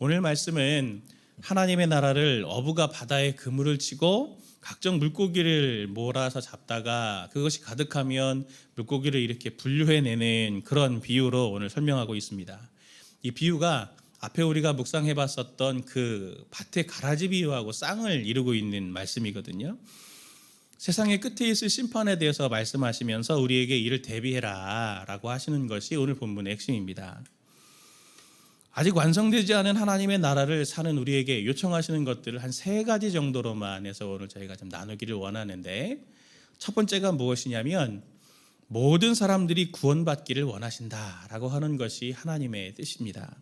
오늘 말씀은 하나님의 나라를 어부가 바다에 그물을 치고 각종 물고기를 몰아서 잡다가 그것이 가득하면 물고기를 이렇게 분류해내는 그런 비유로 오늘 설명하고 있습니다. 이 비유가 앞에 우리가 묵상해 봤었던 그 밭의 가라지 비유하고 쌍을 이루고 있는 말씀이거든요. 세상의 끝에 있을 심판에 대해서 말씀하시면서 우리에게 이를 대비해라 라고 하시는 것이 오늘 본문의 핵심입니다. 아직 완성되지 않은 하나님의 나라를 사는 우리에게 요청하시는 것들을 한 3가지 정도로만 해서 오늘 저희가 좀 나누기를 원하는데, 첫 번째가 무엇이냐면 모든 사람들이 구원받기를 원하신다라고 하는 것이 하나님의 뜻입니다.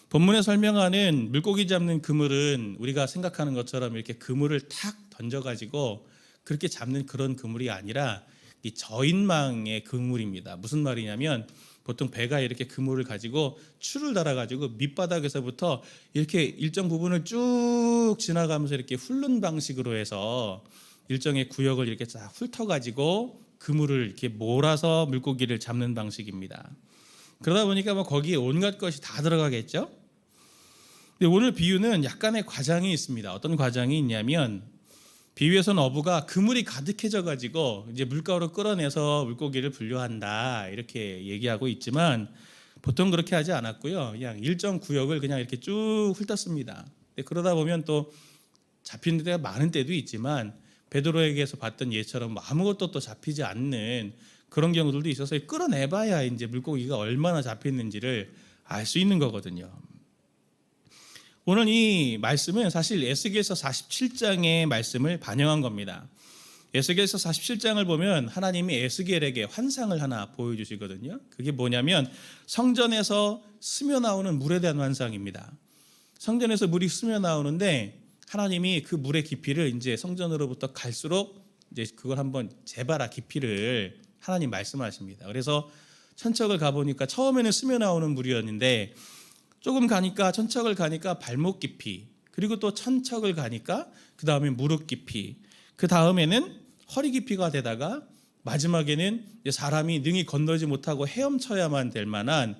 본문에 설명하는 물고기 잡는 그물은 우리가 생각하는 것처럼 이렇게 그물을 탁 던져가지고 그렇게 잡는 그런 그물이 아니라 이 저인망의 그물입니다. 무슨 말이냐면 보통 배가 이렇게 그물을 가지고 줄을 달아가지고 밑바닥에서부터 이렇게 일정 부분을 쭉 지나가면서 이렇게 훑는 방식으로 해서 일정의 구역을 이렇게 쫙 훑어가지고 그물을 이렇게 몰아서 물고기를 잡는 방식입니다. 그러다 보니까 뭐 거기에 온갖 것이 다 들어가겠죠. 근데 오늘 비유는 약간의 과장이 있습니다. 어떤 과장이 있냐면 비유에서는 어부가 그물이 가득해져 가지고 이제 물가로 끌어내서 물고기를 분류한다 이렇게 얘기하고 있지만 보통 그렇게 하지 않았고요. 그냥 일정 구역을 그냥 이렇게 쭉 훑었습니다. 그러다 보면 또 잡히는 데가 많은 때도 있지만 베드로에게서 봤던 예처럼 아무것도 또 잡히지 않는 그런 경우들도 있어서 끌어내봐야 이제 물고기가 얼마나 잡혔는지를 알 수 있는 거거든요. 오늘 이 말씀은 사실 에스겔서 47장의 말씀을 반영한 겁니다. 에스겔서 47장을 보면 하나님이 에스겔에게 환상을 하나 보여주시거든요. 그게 뭐냐면 성전에서 스며 나오는 물에 대한 환상입니다. 성전에서 물이 스며 나오는데 하나님이 그 물의 깊이를 이제 성전으로부터 갈수록 이제 그걸 한번 재봐라 깊이를 하나님 말씀하십니다. 그래서 천척을 가보니까 처음에는 스며 나오는 물이었는데 조금 가니까 천척을 가니까 발목 깊이, 그리고 또 천척을 가니까 그 다음에 무릎 깊이, 그 다음에는 허리 깊이가 되다가 마지막에는 사람이 능히 건너지 못하고 헤엄쳐야만 될 만한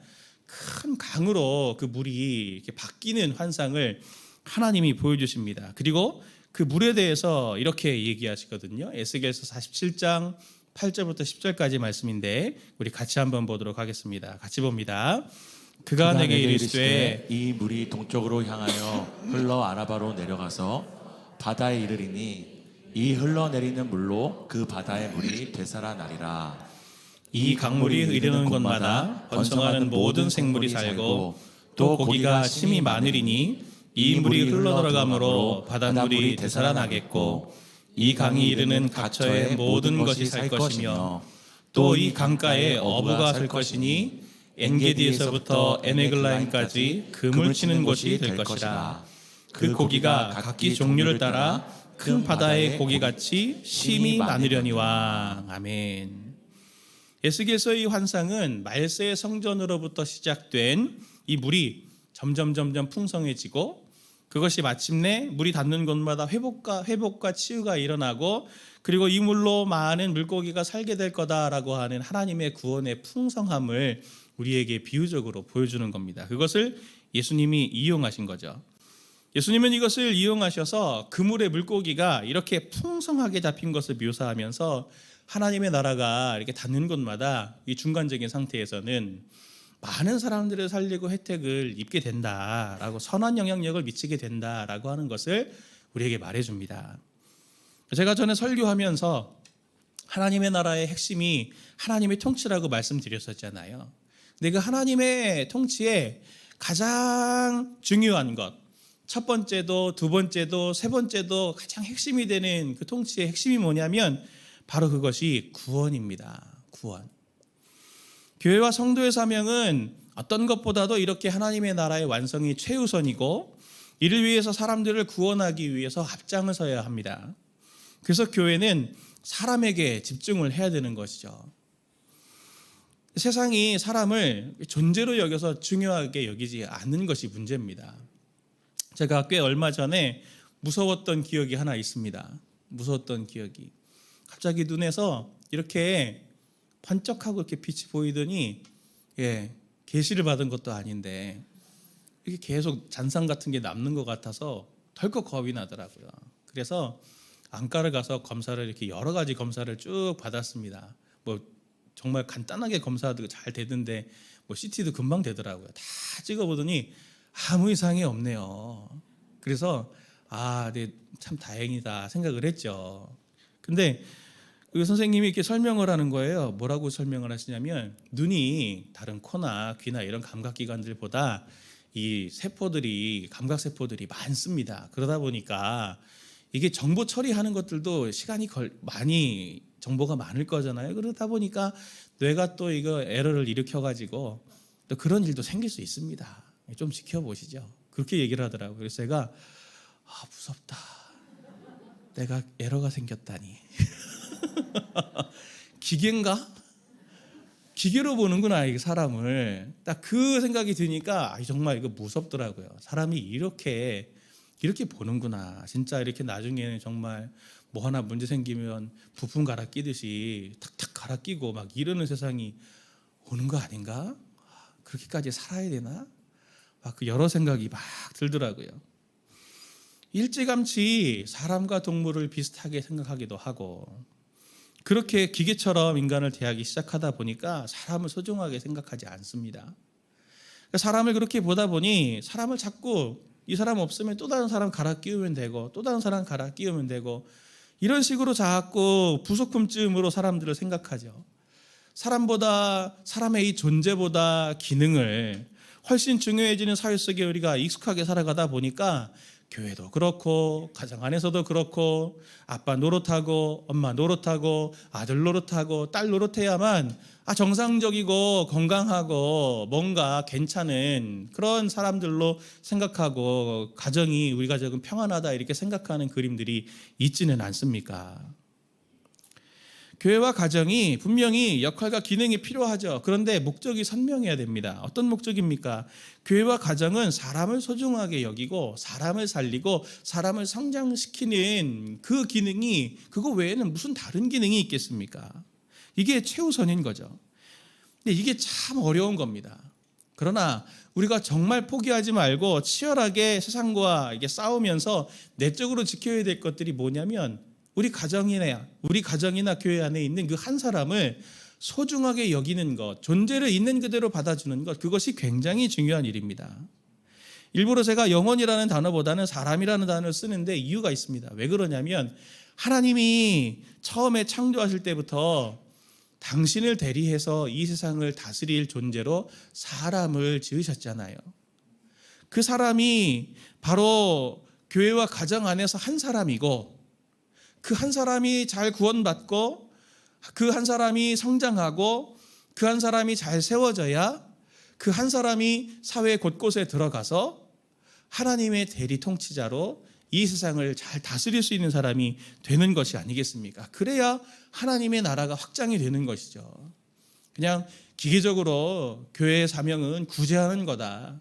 큰 강으로 그 물이 이렇게 바뀌는 환상을 하나님이 보여주십니다. 그리고 그 물에 대해서 이렇게 얘기하시거든요. 에스겔서 47장 8절부터 10절까지 말씀인데 우리 같이 한번 보도록 하겠습니다. 같이 봅니다. 그가 내게 이르시되 이 물이 동쪽으로 향하여 흘러 아라바로 내려가서 바다에 이르리니 이 흘러내리는 물로 그 바다의 물이 되살아나리라. 이 강물이 흐르는 곳마다 번성하는 모든 생물이 살고 또 고기가 심이 많으리니 이 물이 흘러들어가므로 바닷물이 되살아나겠고 이 강이 이르는 각처의 모든 것이 살 것이며 또 이 강가에 어부가 살 것이니 엔게디에서부터 에네글라임까지 그물 치는 곳이 될 것이라. 그 고기가 각기 종류를 따라 큰 바다의 고기같이 심이 많으려니와. 아멘. 에스겔서의 환상은 말세의 성전으로부터 시작된 이 물이 점점 풍성해지고 그것이 마침내 물이 닿는 곳마다 회복과 치유가 일어나고 그리고 이 물로 많은 물고기가 살게 될 거다라고 하는 하나님의 구원의 풍성함을 우리에게 비유적으로 보여주는 겁니다. 그것을 예수님이 이용하신 거죠. 예수님은 이것을 이용하셔서 그물의 물고기가 이렇게 풍성하게 잡힌 것을 묘사하면서 하나님의 나라가 이렇게 닿는 곳마다 이 중간적인 상태에서는 많은 사람들을 살리고 혜택을 입게 된다라고, 선한 영향력을 미치게 된다라고 하는 것을 우리에게 말해줍니다. 제가 전에 설교하면서 하나님의 나라의 핵심이 하나님의 통치라고 말씀드렸었잖아요. 근데 그 하나님의 통치에 가장 중요한 것, 첫 번째도 두 번째도 세 번째도 가장 핵심이 되는 그 통치의 핵심이 뭐냐면 바로 그것이 구원입니다. 구원. 교회와 성도의 사명은 어떤 것보다도 이렇게 하나님의 나라의 완성이 최우선이고 이를 위해서 사람들을 구원하기 위해서 앞장을 서야 합니다. 그래서 교회는 사람에게 집중을 해야 되는 것이죠. 세상이 사람을 존재로 여겨서 중요하게 여기지 않는 것이 문제입니다. 제가 꽤 얼마 전에 무서웠던 기억이 하나 있습니다. 무서웠던 기억이. 갑자기 눈에서 이렇게 번쩍하고 이렇게 빛이 보이더니 계시를 받은 것도 아닌데 이렇게 계속 잔상 같은 게 남는 것 같아서 덜컥 겁이 나더라고요. 그래서 안과를 가서 검사를 이렇게 여러 가지 검사를 쭉 받았습니다. 뭐 정말 간단하게 검사도 잘 되던데 뭐 CT도 금방 되더라고요. 다 찍어보더니 아무 이상이 없네요. 그래서 네, 참 다행이다 생각을 했죠. 근데 그 선생님이 이렇게 설명을 하는 거예요. 뭐라고 설명을 하시냐면 눈이 다른 코나 귀나 이런 감각기관들보다 이 세포들이 감각 세포들이 많습니다. 그러다 보니까 이게 정보 처리하는 것들도 시간이 많이 정보가 많을 거잖아요. 그러다 보니까 뇌가 또 이거 에러를 일으켜 가지고 또 그런 일도 생길 수 있습니다. 좀 지켜보시죠. 그렇게 얘기를 하더라고요. 그래서 제가 무섭다. 내가 에러가 생겼다니. 기계인가? 기계로 보는구나 이 사람을. 딱 그 생각이 드니까 정말 이거 무섭더라고요. 사람이 이렇게 보는구나. 진짜 이렇게 나중에는 정말 뭐 하나 문제 생기면 부품 갈아 끼듯이 탁탁 갈아 끼고 막 이러는 세상이 오는 거 아닌가? 그렇게까지 살아야 되나? 막 그 여러 생각이 막 들더라고요. 일찌감치 사람과 동물을 비슷하게 생각하기도 하고 그렇게 기계처럼 인간을 대하기 시작하다 보니까 사람을 소중하게 생각하지 않습니다. 사람을 그렇게 보다 보니 사람을 자꾸 이 사람 없으면 또 다른 사람 갈아 끼우면 되고 또 다른 사람 갈아 끼우면 되고 이런 식으로 자꾸 부속품쯤으로 사람들을 생각하죠. 사람의 이 존재보다 기능을 훨씬 중요해지는 사회 속에 우리가 익숙하게 살아가다 보니까 교회도 그렇고 가정 안에서도 그렇고 아빠 노릇하고 엄마 노릇하고 아들 노릇하고 딸 노릇해야만 정상적이고 건강하고 뭔가 괜찮은 그런 사람들로 생각하고 우리 가정은 평안하다 이렇게 생각하는 그림들이 있지는 않습니까? 교회와 가정이 분명히 역할과 기능이 필요하죠. 그런데 목적이 선명해야 됩니다. 어떤 목적입니까? 교회와 가정은 사람을 소중하게 여기고 사람을 살리고 사람을 성장시키는 그 기능이 그거 외에는 무슨 다른 기능이 있겠습니까? 이게 최우선인 거죠. 근데 이게 참 어려운 겁니다. 그러나 우리가 정말 포기하지 말고 치열하게 세상과 이게 싸우면서 내적으로 지켜야 될 것들이 뭐냐면 우리 가정이나 교회 안에 있는 그 한 사람을 소중하게 여기는 것, 존재를 있는 그대로 받아주는 것, 그것이 굉장히 중요한 일입니다. 일부러 제가 영혼이라는 단어보다는 사람이라는 단어를 쓰는데 이유가 있습니다. 왜 그러냐면 하나님이 처음에 창조하실 때부터 당신을 대리해서 이 세상을 다스릴 존재로 사람을 지으셨잖아요. 그 사람이 바로 교회와 가정 안에서 한 사람이고 그 한 사람이 잘 구원받고 그 한 사람이 성장하고 그 한 사람이 잘 세워져야 그 한 사람이 사회 곳곳에 들어가서 하나님의 대리 통치자로 이 세상을 잘 다스릴 수 있는 사람이 되는 것이 아니겠습니까? 그래야 하나님의 나라가 확장이 되는 것이죠. 그냥 기계적으로 교회의 사명은 구제하는 거다.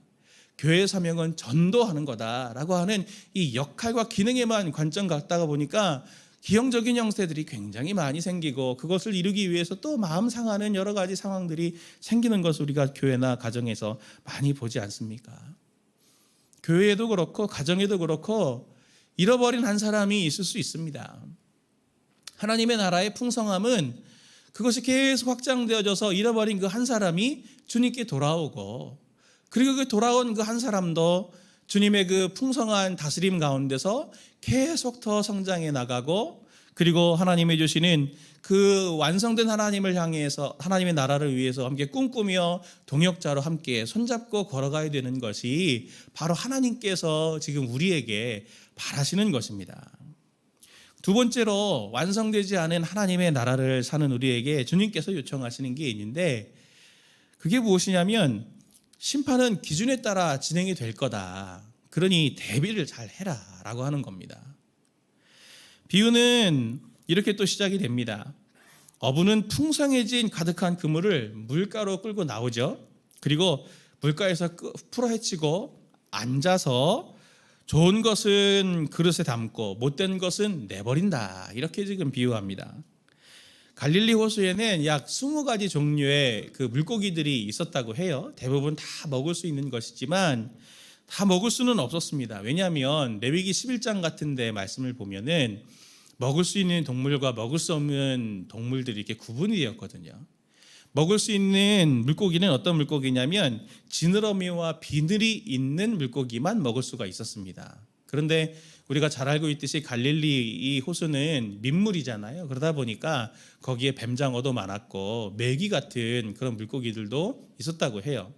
교회의 사명은 전도하는 거다라고 하는 이 역할과 기능에만 관점 갖다가 보니까 기형적인 형태들이 굉장히 많이 생기고 그것을 이루기 위해서 또 마음 상하는 여러 가지 상황들이 생기는 것을 우리가 교회나 가정에서 많이 보지 않습니까? 교회에도 그렇고 가정에도 그렇고 잃어버린 한 사람이 있을 수 있습니다. 하나님의 나라의 풍성함은 그것이 계속 확장되어져서 잃어버린 그 한 사람이 주님께 돌아오고 그리고 그 돌아온 그 한 사람도 주님의 그 풍성한 다스림 가운데서 계속 더 성장해 나가고 그리고 하나님이 주시는 그 완성된 하나님을 향해서 하나님의 나라를 위해서 함께 꿈꾸며 동역자로 함께 손잡고 걸어가야 되는 것이 바로 하나님께서 지금 우리에게 바라시는 것입니다. 두 번째로 완성되지 않은 하나님의 나라를 사는 우리에게 주님께서 요청하시는 게 있는데 그게 무엇이냐면 심판은 기준에 따라 진행이 될 거다. 그러니 대비를 잘 해라 라고 하는 겁니다. 비유는 이렇게 또 시작이 됩니다. 어부는 풍성해진 가득한 그물을 물가로 끌고 나오죠. 그리고 물가에서 풀어헤치고 앉아서 좋은 것은 그릇에 담고 못된 것은 내버린다. 이렇게 지금 비유합니다. 갈릴리 호수에는 약 20가지 종류의 그 물고기들이 있었다고 해요. 대부분 다 먹을 수 있는 것이지만 다 먹을 수는 없었습니다. 왜냐하면 레위기 11장 같은 데 말씀을 보면은 먹을 수 있는 동물과 먹을 수 없는 동물들이 이렇게 구분이 되었거든요. 먹을 수 있는 물고기는 어떤 물고기냐면 지느러미와 비늘이 있는 물고기만 먹을 수가 있었습니다. 그런데 우리가 잘 알고 있듯이 갈릴리 이 호수는 민물이잖아요. 그러다 보니까 거기에 뱀장어도 많았고 메기 같은 그런 물고기들도 있었다고 해요.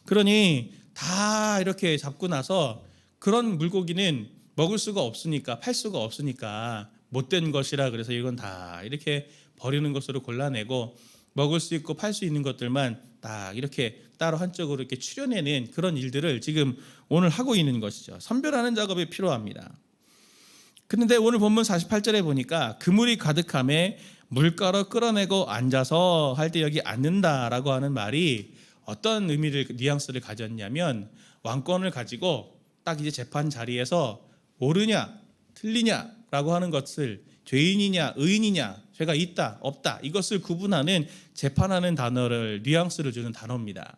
그러니 다 이렇게 잡고 나서 그런 물고기는 먹을 수가 없으니까, 팔 수가 없으니까 못된 것이라 그래서 이건 다 이렇게 버리는 것으로 골라내고 먹을 수 있고 팔 수 있는 것들만 딱 이렇게 따로 한쪽으로 이렇게 추려내는 그런 일들을 지금 오늘 하고 있는 것이죠. 선별하는 작업이 필요합니다. 그런데 오늘 본문 48절에 보니까 그물이 가득함에 물가로 끌어내고 앉아서 할 때 여기 앉는다라고 하는 말이 어떤 의미를, 뉘앙스를 가졌냐면 왕권을 가지고 딱 이제 재판 자리에서 옳으냐 틀리냐라고 하는 것을 죄인이냐 의인이냐, 죄가 있다 없다, 이것을 구분하는, 재판하는 단어를, 뉘앙스를 주는 단어입니다.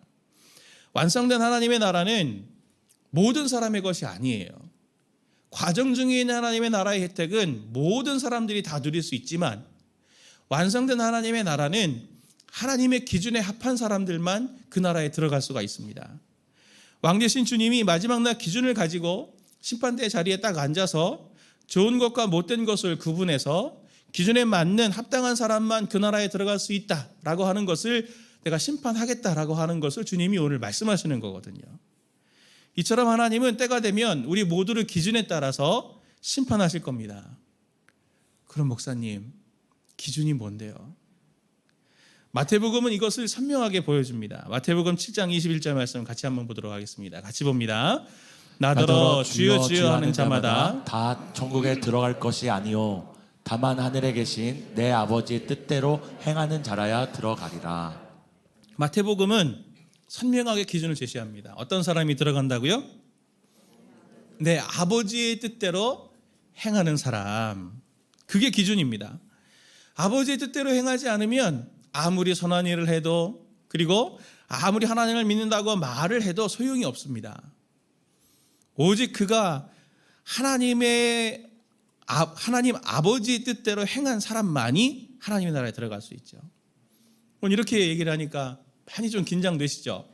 완성된 하나님의 나라는 모든 사람의 것이 아니에요. 과정 중에 있는 하나님의 나라의 혜택은 모든 사람들이 다 누릴 수 있지만, 완성된 하나님의 나라는 하나님의 기준에 합한 사람들만 그 나라에 들어갈 수가 있습니다. 왕 되신 주님이 마지막 날 기준을 가지고 심판대 자리에 딱 앉아서 좋은 것과 못된 것을 구분해서 기준에 맞는 합당한 사람만 그 나라에 들어갈 수 있다라고 하는 것을, 내가 심판하겠다라고 하는 것을 주님이 오늘 말씀하시는 거거든요. 이처럼 하나님은 때가 되면 우리 모두를 기준에 따라서 심판하실 겁니다. 그럼 목사님, 기준이 뭔데요? 마태복음은 이것을 선명하게 보여줍니다. 마태복음 7장 21절 말씀 같이 한번 보도록 하겠습니다. 같이 봅니다. 나더러 주여 주여 하는 자마다 다 천국에 들어갈 것이 아니요 다만 하늘에 계신 내 아버지의 뜻대로 행하는 자라야 들어가리라. 마태복음은 선명하게 기준을 제시합니다. 어떤 사람이 들어간다고요? 내 아버지의 뜻대로 행하는 사람. 그게 기준입니다. 아버지의 뜻대로 행하지 않으면 아무리 선한 일을 해도, 그리고 아무리 하나님을 믿는다고 말을 해도 소용이 없습니다. 오직 그가 하나님 아버지의 뜻대로 행한 사람만이 하나님의 나라에 들어갈 수 있죠. 오늘 이렇게 얘기를 하니까 많이 좀 긴장되시죠?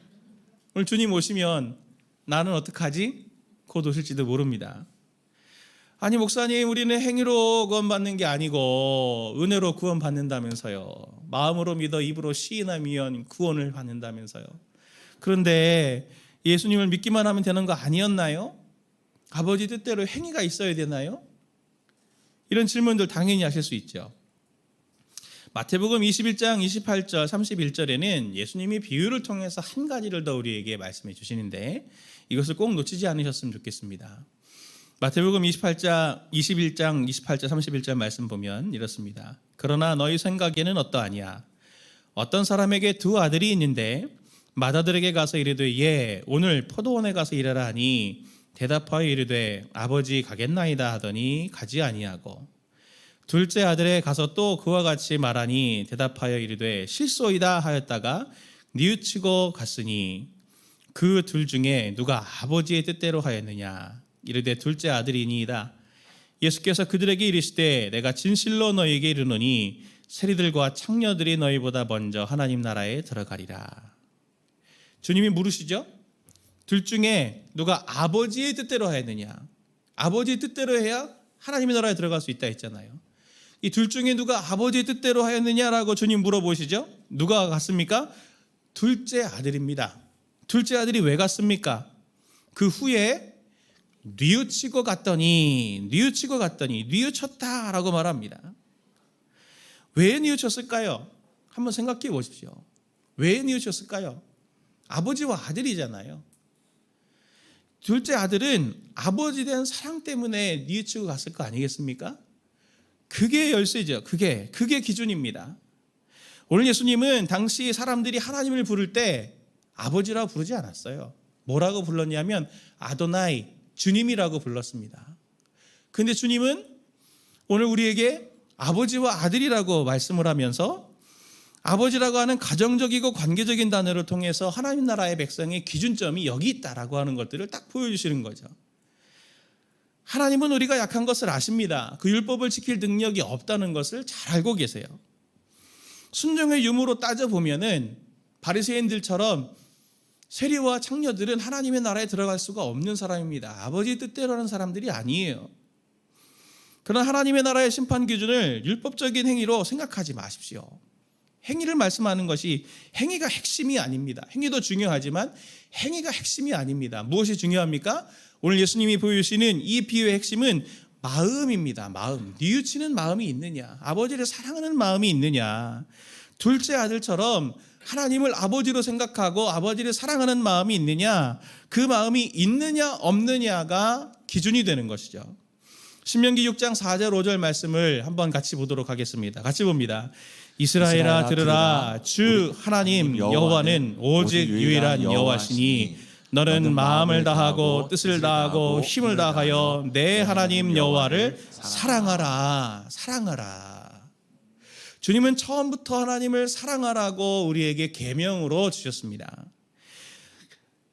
오늘 주님 오시면 나는 어떡하지? 곧 오실지도 모릅니다. 아니 목사님, 우리는 행위로 구원받는 게 아니고 은혜로 구원받는다면서요. 마음으로 믿어 입으로 시인하면 구원을 받는다면서요. 그런데 예수님을 믿기만 하면 되는 거 아니었나요? 아버지 뜻대로 행위가 있어야 되나요? 이런 질문들 당연히 하실 수 있죠. 마태복음 21장 28절 31절에는 예수님이 비유를 통해서 한 가지를 더 우리에게 말씀해 주시는데 이것을 꼭 놓치지 않으셨으면 좋겠습니다. 마태복음 21장 28절 31절 말씀 보면 이렇습니다. 그러나 너희 생각에는 어떠하냐? 어떤 사람에게 두 아들이 있는데 맏아들에게 가서 이르되 예 오늘 포도원에 가서 일하라 하니 대답하여 이르되 아버지 가겠나이다 하더니 가지 아니하고 둘째 아들에 가서 또 그와 같이 말하니 대답하여 이르되 실소이다 하였다가 뉘우치고 갔으니 그 둘 중에 누가 아버지의 뜻대로 하였느냐? 이르되 둘째 아들이니이다. 예수께서 그들에게 이르시되 내가 진실로 너희에게 이르노니 세리들과 창녀들이 너희보다 먼저 하나님 나라에 들어가리라. 주님이 물으시죠? 둘 중에 누가 아버지의 뜻대로 하였느냐? 아버지의 뜻대로 해야 하나님의 나라에 들어갈 수 있다 했잖아요. 이 둘 중에 누가 아버지의 뜻대로 하였느냐라고 주님 물어보시죠? 누가 갔습니까? 둘째 아들입니다. 둘째 아들이 왜 갔습니까? 그 후에 뉘우치고 갔더니 뉘우쳤다라고 말합니다. 왜 뉘우쳤을까요? 한번 생각해 보십시오. 왜 뉘우쳤을까요? 아버지와 아들이잖아요. 둘째 아들은 아버지에 대한 사랑 때문에 뉘우치고 갔을 거 아니겠습니까? 그게 열쇠죠. 그게 기준입니다. 오늘 예수님은 당시 사람들이 하나님을 부를 때 아버지라고 부르지 않았어요. 뭐라고 불렀냐면 아도나이, 주님이라고 불렀습니다. 그런데 주님은 오늘 우리에게 아버지와 아들이라고 말씀을 하면서 아버지라고 하는 가정적이고 관계적인 단어를 통해서 하나님 나라의 백성의 기준점이 여기 있다라고 하는 것들을 딱 보여주시는 거죠. 하나님은 우리가 약한 것을 아십니다. 그 율법을 지킬 능력이 없다는 것을 잘 알고 계세요. 순종의 유무로 따져보면은 바리새인들처럼 세리와 창녀들은 하나님의 나라에 들어갈 수가 없는 사람입니다. 아버지 뜻대로 하는 사람들이 아니에요. 그러나 하나님의 나라의 심판 기준을 율법적인 행위로 생각하지 마십시오. 행위를 말씀하는 것이 행위가 핵심이 아닙니다. 행위도 중요하지만 행위가 핵심이 아닙니다. 무엇이 중요합니까? 오늘 예수님이 보여주시는 이 비유의 핵심은 마음입니다. 마음. 뉘우치는 마음이 있느냐, 아버지를 사랑하는 마음이 있느냐. 둘째 아들처럼 하나님을 아버지로 생각하고 아버지를 사랑하는 마음이 있느냐, 그 마음이 있느냐 없느냐가 기준이 되는 것이죠. 신명기 6장 4절 5절 말씀을 한번 같이 보도록 하겠습니다. 같이 봅니다. 이스라엘아 들으라. 주 하나님 여호와는 오직 유일한 여호와시니 너는 마음을 다하고 뜻을 다하고 힘을 다하여 내 하나님 여호와를 사랑하라. 사랑하라. 주님은 처음부터 하나님을 사랑하라고 우리에게 계명으로 주셨습니다.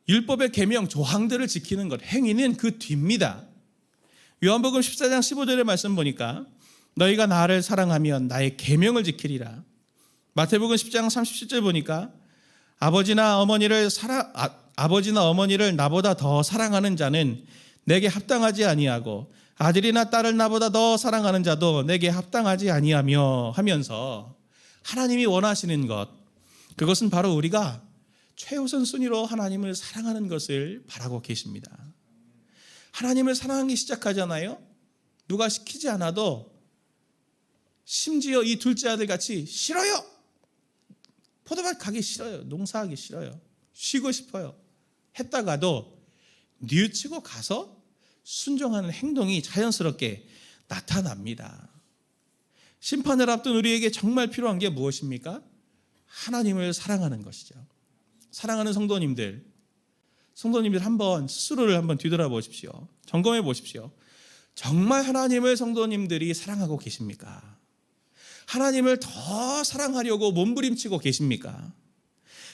율법의 계명 조항들을 지키는 것, 행위는 그 뒤입니다. 요한복음 14장 15절의 말씀 보니까 너희가 나를 사랑하면 나의 계명을 지키리라. 마태복음 10장 37절 보니까 아버지나 어머니를 나보다 더 사랑하는 자는 내게 합당하지 아니하고 아들이나 딸을 나보다 더 사랑하는 자도 내게 합당하지 아니하며 하면서 하나님이 원하시는 것, 그것은 바로 우리가 최우선 순위로 하나님을 사랑하는 것을 바라고 계십니다. 하나님을 사랑하기 시작하잖아요. 누가 시키지 않아도 심지어 이 둘째 아들 같이 싫어요. 포도밭 가기 싫어요. 농사하기 싫어요. 쉬고 싶어요. 했다가도 뉘우치고 가서 순종하는 행동이 자연스럽게 나타납니다. 심판을 앞둔 우리에게 정말 필요한 게 무엇입니까? 하나님을 사랑하는 것이죠. 사랑하는 성도님들 한번 스스로를 한번 뒤돌아보십시오. 점검해 보십시오. 정말 하나님을 성도님들이 사랑하고 계십니까? 하나님을 더 사랑하려고 몸부림치고 계십니까?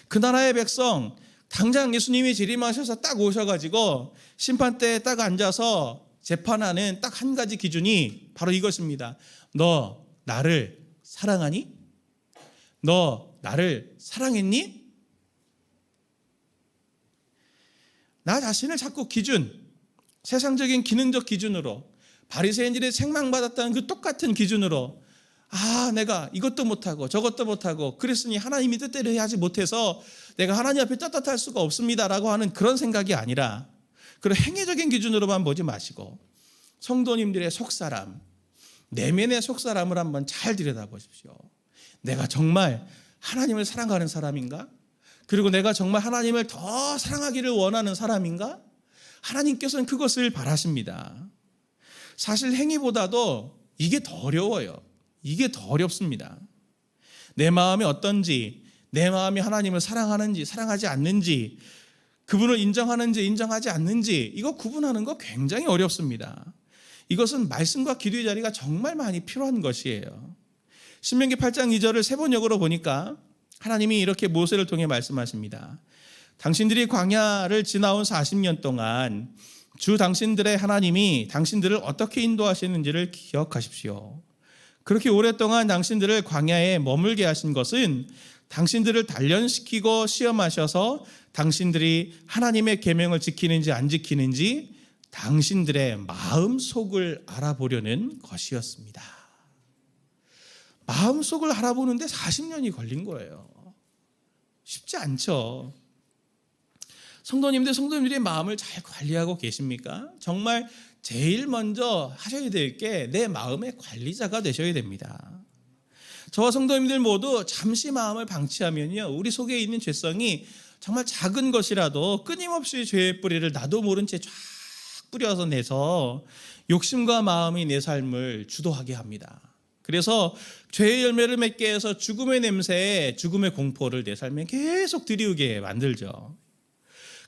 그 나라의 백성, 당장 예수님이 재림하셔서 딱 오셔가지고 심판대에 딱 앉아서 재판하는 딱 한 가지 기준이 바로 이것입니다. 너 나를 사랑하니? 너 나를 사랑했니? 나 자신을 자꾸 세상적인 기능적 기준으로, 바리새인들이 책망받았다는 그 똑같은 기준으로, 내가 이것도 못하고 저것도 못하고 그랬으니 하나님이 뜻대로 하지 못해서 내가 하나님 앞에 떳떳할 수가 없습니다라고 하는 그런 생각이 아니라, 그런 행위적인 기준으로만 보지 마시고 성도님들의 속사람, 내면의 속사람을 한번 잘 들여다보십시오. 내가 정말 하나님을 사랑하는 사람인가? 그리고 내가 정말 하나님을 더 사랑하기를 원하는 사람인가? 하나님께서는 그것을 바라십니다. 사실 행위보다도 이게 더 어려워요. 이게 더 어렵습니다. 내 마음이 어떤지, 내 마음이 하나님을 사랑하는지 사랑하지 않는지, 그분을 인정하는지 인정하지 않는지, 이거 구분하는 거 굉장히 어렵습니다. 이것은 말씀과 기도의 자리가 정말 많이 필요한 것이에요. 신명기 8장 2절을 세번역으로 보니까 하나님이 이렇게 모세를 통해 말씀하십니다. 당신들이 광야를 지나온 40년 동안 주 당신들의 하나님이 당신들을 어떻게 인도하시는지를 기억하십시오. 그렇게 오랫동안 당신들을 광야에 머물게 하신 것은 당신들을 단련시키고 시험하셔서 당신들이 하나님의 계명을 지키는지 안 지키는지 당신들의 마음속을 알아보려는 것이었습니다. 마음속을 알아보는데 40년이 걸린 거예요. 쉽지 않죠. 성도님들의 마음을 잘 관리하고 계십니까? 정말 제일 먼저 하셔야 될 게 내 마음의 관리자가 되셔야 됩니다. 저와 성도님들 모두 잠시 마음을 방치하면요, 우리 속에 있는 죄성이 정말 작은 것이라도 끊임없이 죄의 뿌리를 나도 모른 채 쫙 뿌려서 내서 욕심과 마음이 내 삶을 주도하게 합니다. 그래서 죄의 열매를 맺게 해서 죽음의 냄새에 죽음의 공포를 내 삶에 계속 들이우게 만들죠.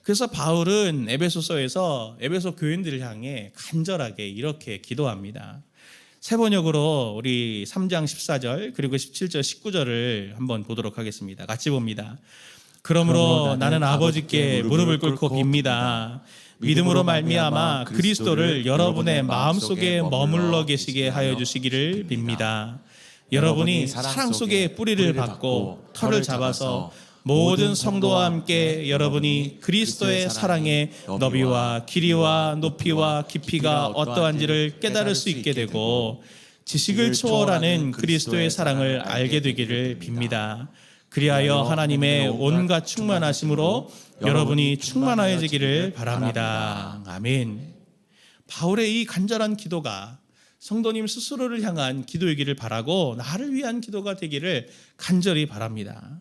그래서 바울은 에베소서에서 에베소 교인들을 향해 간절하게 이렇게 기도합니다. 세 번역으로 우리 3장 14절 그리고 17절 19절을 한번 보도록 하겠습니다. 같이 봅니다. 그러므로 나는 아버지께 무릎을 꿇고 빕니다. 믿음으로 말미암아 그리스도를 여러분의 마음속에 머물러 계시게 하여 주시기를 빕니다. 여러분이 사랑 속에 뿌리를 받고 털을 잡아서 모든 성도와 함께 여러분이 그리스도의 사랑의 너비와 길이와 높이와 깊이가 어떠한지를 깨달을 수 있게 되고 지식을 초월하는 그리스도의 사랑을 알게 되기를 빕니다. 그리하여 하나님의 온갖 충만하심으로 여러분이 충만하여지기를 바랍니다. 아멘. 바울의 이 간절한 기도가 성도님 스스로를 향한 기도이기를 바라고 나를 위한 기도가 되기를 간절히 바랍니다.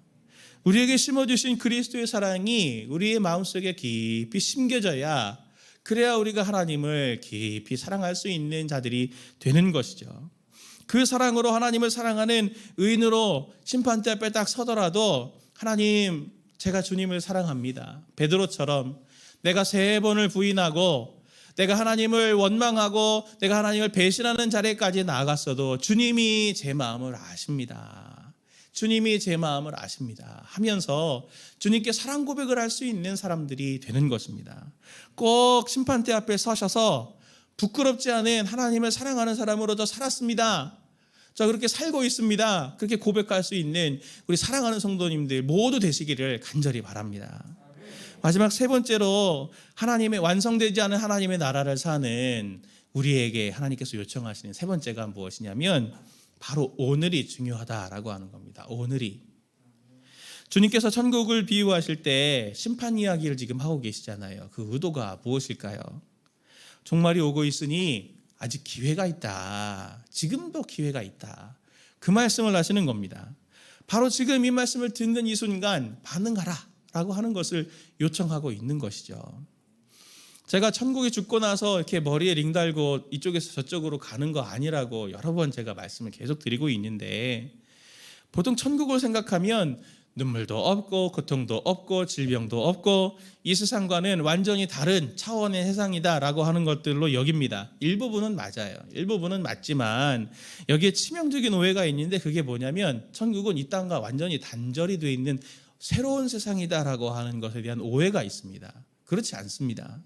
우리에게 심어주신 그리스도의 사랑이 우리의 마음속에 깊이 심겨져야 그래야 우리가 하나님을 깊이 사랑할 수 있는 자들이 되는 것이죠. 그 사랑으로 하나님을 사랑하는 의인으로 심판대 앞에 딱 서더라도 하나님 제가 주님을 사랑합니다. 베드로처럼 내가 3번을 부인하고 내가 하나님을 원망하고 내가 하나님을 배신하는 자리까지 나아갔어도 주님이 제 마음을 아십니다. 주님이 제 마음을 아십니다 하면서 주님께 사랑 고백을 할 수 있는 사람들이 되는 것입니다. 꼭 심판대 앞에 서셔서 부끄럽지 않은 하나님을 사랑하는 사람으로 저 살았습니다. 저 그렇게 살고 있습니다. 그렇게 고백할 수 있는 우리 사랑하는 성도님들 모두 되시기를 간절히 바랍니다. 마지막 세 번째로 하나님의 완성되지 않은 하나님의 나라를 사는 우리에게 하나님께서 요청하시는 세 번째가 무엇이냐면 바로 오늘이 중요하다라고 하는 겁니다. 오늘이. 주님께서 천국을 비유하실 때 심판 이야기를 지금 하고 계시잖아요. 그 의도가 무엇일까요? 종말이 오고 있으니 아직 기회가 있다. 지금도 기회가 있다. 그 말씀을 하시는 겁니다. 바로 지금 이 말씀을 듣는 이 순간 반응하라 라고 하는 것을 요청하고 있는 것이죠. 제가 천국이 죽고 나서 이렇게 머리에 링 달고 이쪽에서 저쪽으로 가는 거 아니라고 여러 번 제가 말씀을 계속 드리고 있는데 보통 천국을 생각하면 눈물도 없고 고통도 없고 질병도 없고 이 세상과는 완전히 다른 차원의 세상이다라고 하는 것들로 여깁니다. 일부분은 맞아요. 일부분은 맞지만 여기에 치명적인 오해가 있는데 그게 뭐냐면 천국은 이 땅과 완전히 단절이 되어 있는 새로운 세상이다라고 하는 것에 대한 오해가 있습니다. 그렇지 않습니다.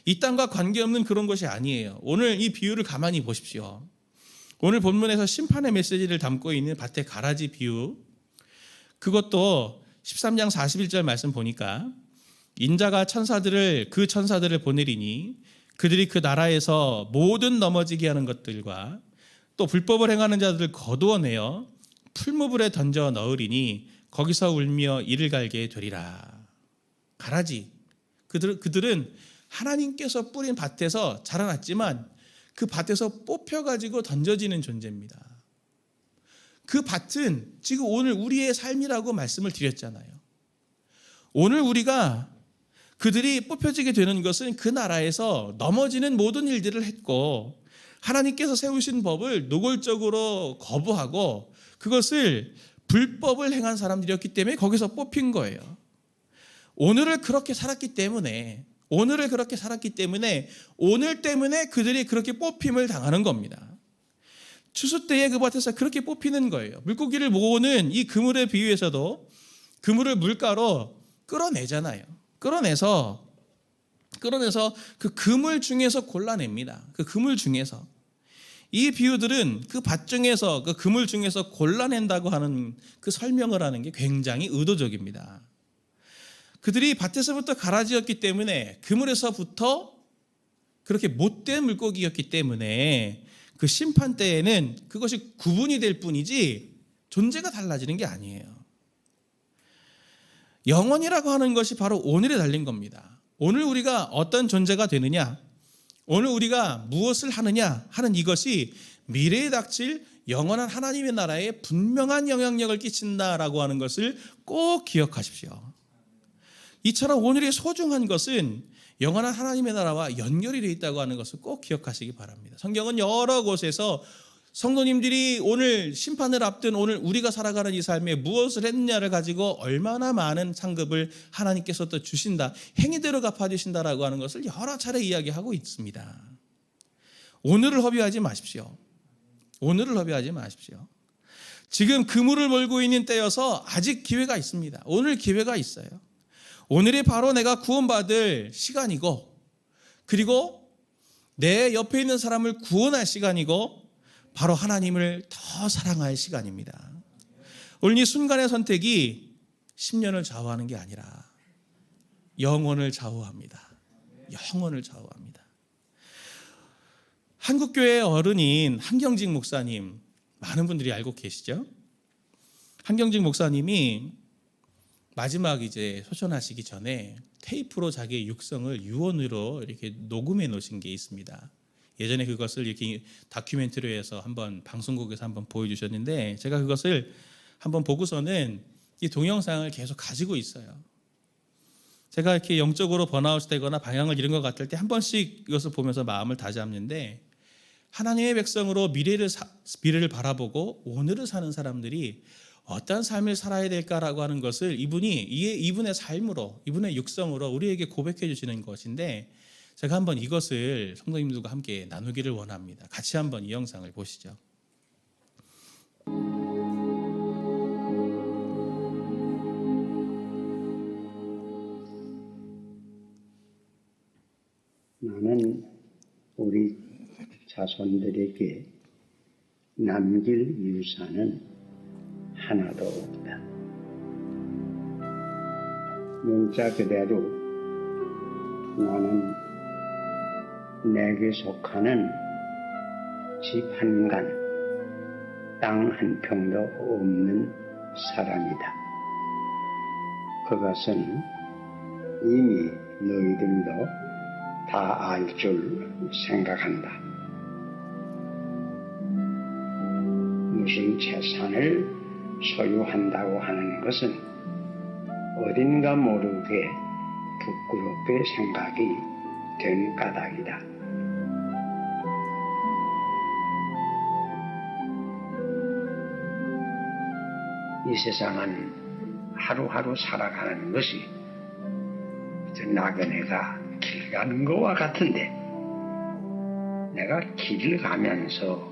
이 땅과 관계없는 그런 것이 아니에요. 오늘 이 비유를 가만히 보십시오. 오늘 본문에서 심판의 메시지를 담고 있는 밭의 가라지 비유, 그것도 13장 41절 말씀 보니까 인자가 그 천사들을 보내리니 그들이 그 나라에서 모든 넘어지게 하는 것들과 또 불법을 행하는 자들을 거두어내어 풀무불에 던져 넣으리니 거기서 울며 이를 갈게 되리라. 가라지. 그들은 하나님께서 뿌린 밭에서 자라났지만 그 밭에서 뽑혀가지고 던져지는 존재입니다. 그 밭은 지금 오늘 우리의 삶이라고 말씀을 드렸잖아요. 오늘 우리가 그들이 뽑혀지게 되는 것은 그 나라에서 넘어지는 모든 일들을 했고 하나님께서 세우신 법을 노골적으로 거부하고 그것을 불법을 행한 사람들이었기 때문에 거기서 뽑힌 거예요. 오늘을 그렇게 살았기 때문에 오늘 때문에 그들이 그렇게 뽑힘을 당하는 겁니다. 추수 때에 그 밭에서 그렇게 뽑히는 거예요. 물고기를 모으는 이 그물의 비유에서도 그물을 물가로 끌어내잖아요. 끌어내서 그 그물 중에서 골라냅니다. 그 그물 중에서. 이 비유들은 그 밭 중에서 그 그물 중에서 골라낸다고 하는 그 설명을 하는 게 굉장히 의도적입니다. 그들이 밭에서부터 가라지였기 때문에 그물에서부터 그렇게 못된 물고기였기 때문에 그 심판 때에는 그것이 구분이 될 뿐이지 존재가 달라지는 게 아니에요. 영원이라고 하는 것이 바로 오늘에 달린 겁니다. 오늘 우리가 어떤 존재가 되느냐, 오늘 우리가 무엇을 하느냐 하는 이것이 미래에 닥칠 영원한 하나님의 나라에 분명한 영향력을 끼친다라고 하는 것을 꼭 기억하십시오. 이처럼 오늘이 소중한 것은 영원한 하나님의 나라와 연결이 되어 있다고 하는 것을 꼭 기억하시기 바랍니다. 성경은 여러 곳에서 성도님들이 오늘 심판을 앞둔 오늘 우리가 살아가는 이 삶에 무엇을 했느냐를 가지고 얼마나 많은 상급을 하나님께서 또 주신다, 행위대로 갚아주신다라고 하는 것을 여러 차례 이야기하고 있습니다. 오늘을 허비하지 마십시오. 오늘을 허비하지 마십시오. 지금 그물을 몰고 있는 때여서 아직 기회가 있습니다. 오늘 기회가 있어요. 오늘이 바로 내가 구원받을 시간이고, 그리고 내 옆에 있는 사람을 구원할 시간이고, 바로 하나님을 더 사랑할 시간입니다. 오늘 이 순간의 선택이 10년을 좌우하는 게 아니라 영혼을 좌우합니다. 영혼을 좌우합니다. 한국교회의 어른인 한경직 목사님, 많은 분들이 알고 계시죠? 한경직 목사님이 마지막 이제 소천하시기 전에 테이프로 자기의 육성을 유언으로 이렇게 녹음해 놓으신 게 있습니다. 예전에 그것을 이렇게 다큐멘터리에서 한번 방송국에서 한번 보여주셨는데, 제가 그것을 한번 보고서는 이 동영상을 계속 가지고 있어요. 제가 이렇게 영적으로 번아웃이 되거나 방향을 잃은 것 같을 때 한 번씩 이것을 보면서 마음을 다잡는데, 하나님의 백성으로 미래를 바라보고 오늘을 사는 사람들이 어떤 삶을 살아야 될까라고 하는 것을 이분의 삶으로, 이분의 육성으로 우리에게 고백해 주시는 것인데, 제가 한번 이것을 성도님들과 함께 나누기를 원합니다. 같이 한번 이 영상을 보시죠. 나는 우리 자손들에게 남길 유산은 하나도 없다. 문자 그대로 나는 내게 속하는 집 한 간, 땅 한 평도 없는 사람이다. 그것은 이미 너희들도 다 알 줄 생각한다. 무슨 재산을 소유한다고 하는 것은 어딘가 모르게 부끄럽게 생각이 된 까닭이다. 이 세상은 하루하루 살아가는 것이 나그네가 길 가는 것과 같은데, 내가 길을 가면서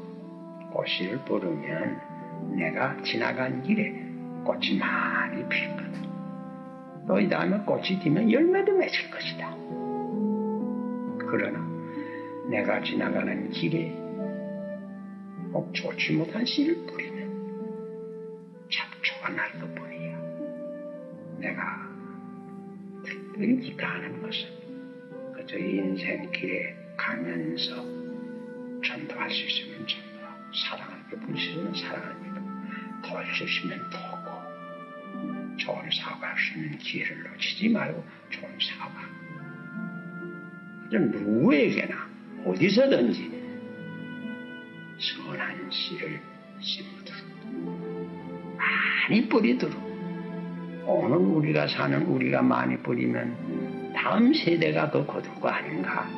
꽃을 뿌리면 내가 지나간 길에 꽃이 많이 필거든. 또 이 다음에 꽃이 피면 열매도 맺을 것이다. 그러나 내가 지나가는 길에 꼭 좋지 못한 씨를 뿌리면 잡초가 날 것뿐이야. 내가 특별히 기대하는 것은 그저 인생길에 가면서 전도할 수 있으면 전도하고, 사랑을 베풀 수 있으면 사랑합니다. 도울 수 있으면 도우고, 좋은 사업할 수 있는 기회를 놓치지 말고 좋은 사업하고, 그저 누구에게나 어디서든지 선한 씨를 심어두고 많이 뿌리도록. 오늘 우리가 사는 우리가 많이 뿌리면 다음 세대가 더 거둘 거 아닌가?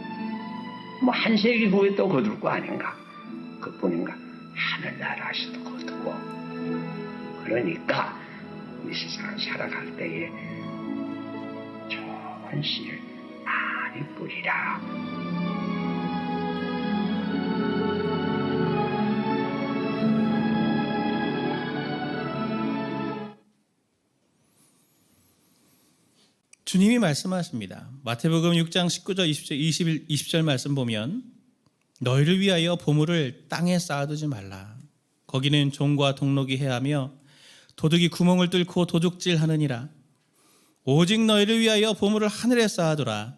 뭐 한 세기 후에 또 거둘 거 아닌가? 그뿐인가? 하늘나라에서도 거두고. 그러니까 이 세상을 살아갈 때에 좋은 씨를 많이 뿌리라. 주님이 말씀하십니다. 마태복음 6장 19절 20절 말씀 보면, 너희를 위하여 보물을 땅에 쌓아두지 말라. 거기는 종과 동록이 해하며 도둑이 구멍을 뚫고 도둑질하느니라. 오직 너희를 위하여 보물을 하늘에 쌓아두라.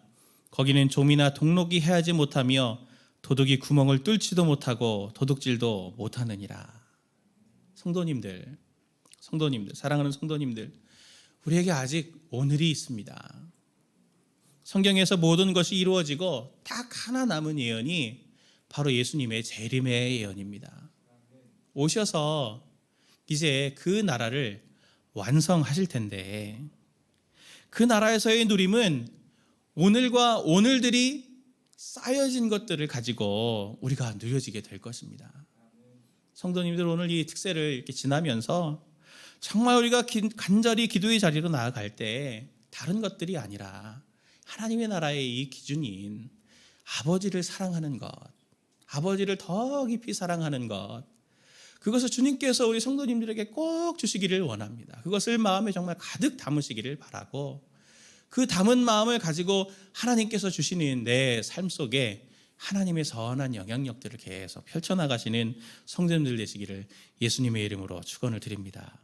거기는 좀이나 동록이 해하지 못하며 도둑이 구멍을 뚫지도 못하고 도둑질도 못하느니라. 성도님들, 사랑하는 성도님들, 우리에게 아직 오늘이 있습니다. 성경에서 모든 것이 이루어지고 딱 하나 남은 예언이 바로 예수님의 재림의 예언입니다. 오셔서 이제 그 나라를 완성하실 텐데, 그 나라에서의 누림은 오늘과 오늘들이 쌓여진 것들을 가지고 우리가 누려지게 될 것입니다. 성도님들, 오늘 이 특세를 이렇게 지나면서 정말 우리가 간절히 기도의 자리로 나아갈 때 다른 것들이 아니라 하나님의 나라의 이 기준인 아버지를 사랑하는 것, 아버지를 더 깊이 사랑하는 것, 그것을 주님께서 우리 성도님들에게 꼭 주시기를 원합니다. 그것을 마음에 정말 가득 담으시기를 바라고, 그 담은 마음을 가지고 하나님께서 주시는 내 삶 속에 하나님의 선한 영향력들을 계속 펼쳐나가시는 성도님들 되시기를 예수님의 이름으로 축원을 드립니다.